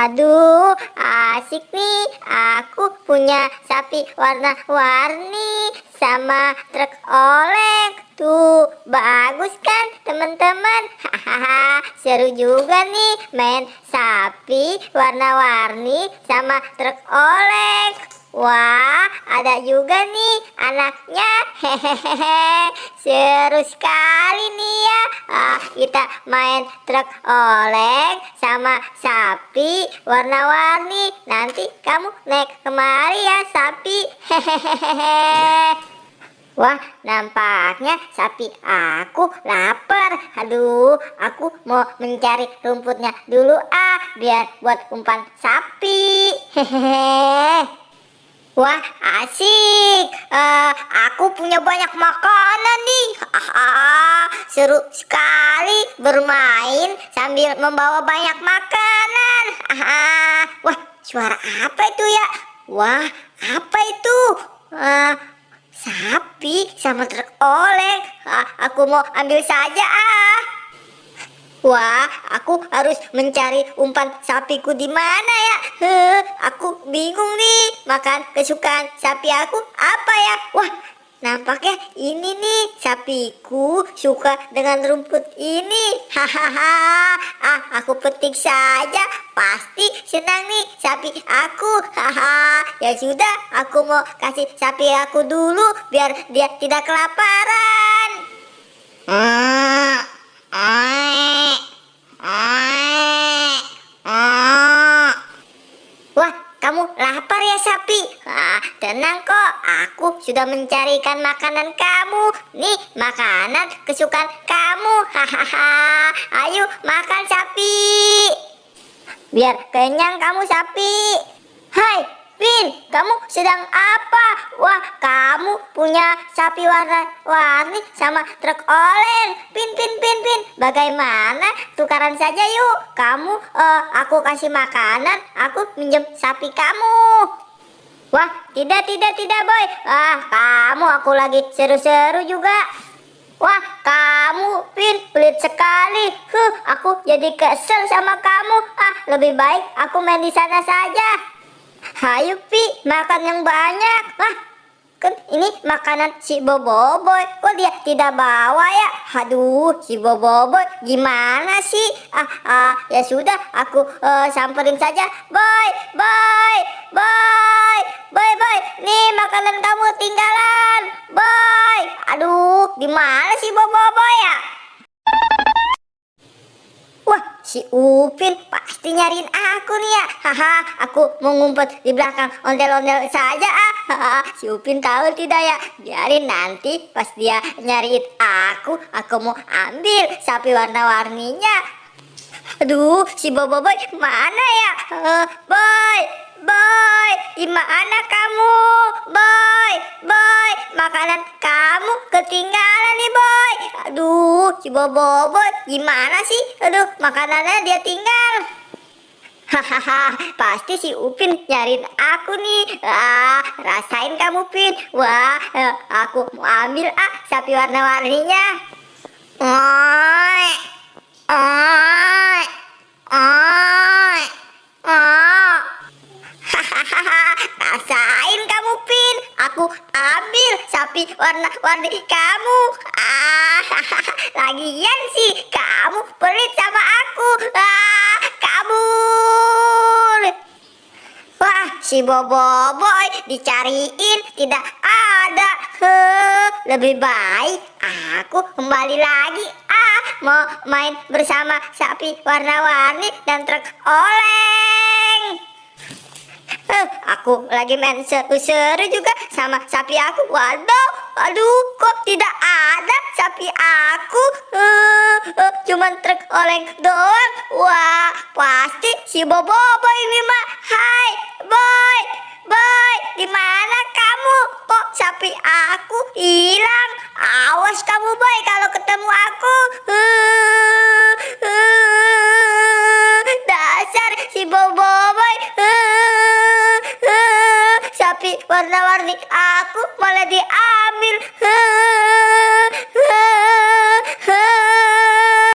Aduh, asik nih. Aku punya sapi warna-warni sama truk oleng. Tuh, bagus kan teman-teman? Hahaha, seru juga nih main sapi warna-warni sama truk oleng. Wah, ada juga nih anaknya. Hehehe, seru sekali nih ya. Kita main truk oleng sama sapi warna-warni. Nanti kamu naik kemari ya sapi. Hehehe. Wah, nampaknya sapi aku lapar. Aduh, aku mau mencari rumputnya dulu biar buat umpan sapi. Hehehe. Wah, asik. Aku punya banyak makanan nih. Seru sekali bermain sambil membawa banyak makanan. Wah, suara apa itu ya? Wah, apa itu? Sapi sama truk oleng. Aku mau ambil saja Wah, aku harus mencari umpan sapiku di mana ya? Aku bingung nih. Makan kesukaan sapi aku apa ya? Wah, nampaknya ini nih sapiku suka dengan rumput ini. Hahaha. Aku petik saja. Pasti senang nih sapi aku. Haha. Ya sudah, aku mau kasih sapi aku dulu biar dia tidak kelaparan. Wah, kamu lapar ya sapi? Tenang kok, aku sudah mencarikan makanan kamu. Nih, makanan kesukaan kamu. Hahaha. Ayo makan sapi. Biar kenyang kamu sapi. Hai, Pin, kamu sedang apa? Wah, kamu punya sapi warna-warni sama truk oleng. Pin. Bagaimana? Tukaran saja yuk. Aku kasih makanan, aku minjem sapi kamu. Wah, tidak boy. Kamu aku lagi seru-seru juga. Wah, kamu Pin pelit sekali. Aku jadi kesel sama kamu. Lebih baik aku main di sana saja. Hayu Pi, makan yang banyak. Kan ini makanan si Boboiboy. Kok dia tidak bawa ya? Aduh, si Boboiboy gimana sih? Ya sudah, aku samperin saja. Boy. Nih makanan kamu tinggalan. Boy. Aduh, di mana si Boboiboy ya? Wah, si Upin pasti nyariin aku nih ya. Aku mau ngumpet di belakang ondel-ondel saja Si Upin tahu tidak ya? Biarin nanti pas dia nyariin aku mau ambil sapi warna-warninya. Aduh, si Boboiboy mana ya? Boy, gimana kamu? Boy, makanan kamu ketinggalan nih Boy. Aduh, si Boboiboy gimana sih? Aduh, makanannya dia tinggal. Hahaha, pasti si Upin nyariin aku nih. Rasain kamu Pin. Wah, aku mau ambil sapi warna-warninya. Rasain kamu Pin. Aku ambil sapi warna-warni kamu. Lagian sih kamu pelit sama aku. Kabur. Wah, si Boboiboy dicariin tidak ada. Lebih baik aku kembali lagi mau main bersama sapi warna-warni dan truk oleng. Aku lagi main seru-seru juga sama sapi aku. Aduh, kok tidak ada sapi aku? Cuman truk oleng doang. Wah, pasti si Boboiboy ini mah. Hai, Boy, di mana kamu? Kok sapi aku hilang? Awas kamu Boy kalau ketemu aku. Dasar si Boboiboy. Sapi warna-warni aku malah diambil.